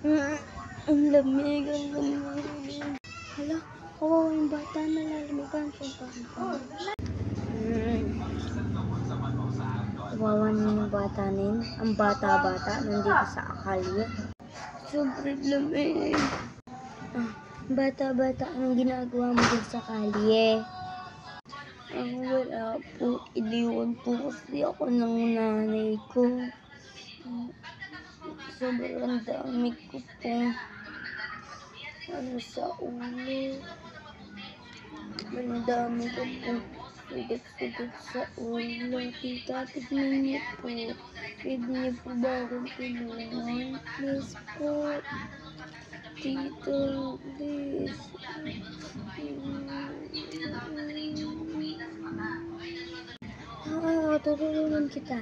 Ang lamig, ang lamig. Hala, kawawa yung bata, nalalamigan po pa. Kawawa yung bata nin. Ang bata-bata, nandito sa akali. Sobrang lamig. Bata-bata, anong ginagawa mo dun sa kalye? Wala po. Iniwan po kasi ako ng nanay ko. Sobrang dami ko po. Sa ulo. Ang dami ko po. Sugat-sugat sa ulo. Tita, tignan niyo po. Pwede niyo po ba akong tulungan? Please po. Tita, please. Tutulungan kita.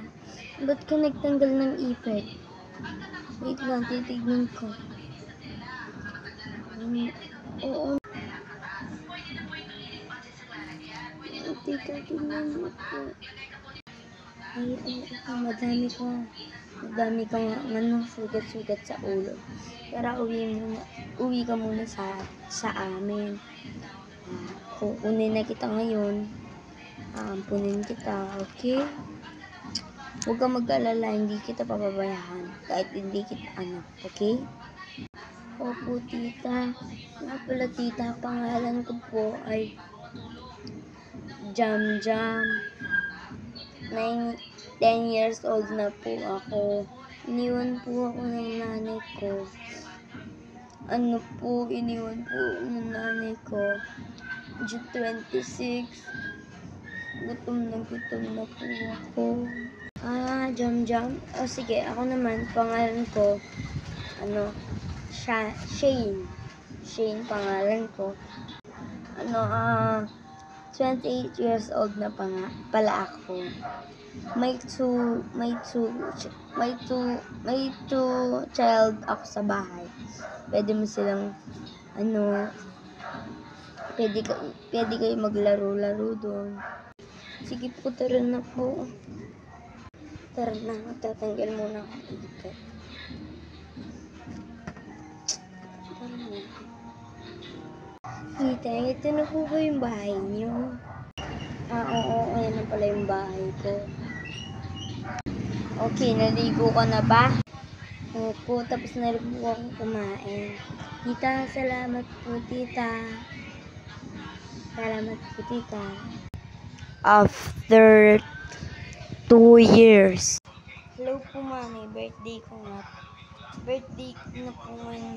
Ba't ka nagtanggal ng ipit? Wait lang, titignan ko. Oo. Tita, tignan mo po. Madami ka sugat-sugat sa ulo. Tara, uwi ka muna sa amin. Kukunin na kita ngayon. Ampunin kita, okay? Huwag kang mag-alala, hindi kita pababayaan. Kahit hindi kita anak, okay? Opo, tita. Nga pala, tita, pangalan ko po ay Jam Jam. 10 years old na po ako. Iniwan po ako ng nanay ko. Iniwan po ng nanay ko. June 26. Gutom na po ako. Jam Jam. Sige, ako naman, pangalan ko, Shane. Shane, pangalan ko. 28 years old na pala ako. May two child ako sa bahay. Pwede mo silang, pwede kayo maglaro-laro doon. Sige po, tara na po. Tara na, magtatanggal muna ako dito. Tara na. Tita, ito na po ba yung bahay niyo? Oo, ayan na pala yung bahay ko. Okay, naligo ka na ba? Opo, tapos na rin po akong kumain. Tita, salamat po, tita. Salamat po, tita. After 2 years. Hello po, mami. Birthday ko na po ngayon,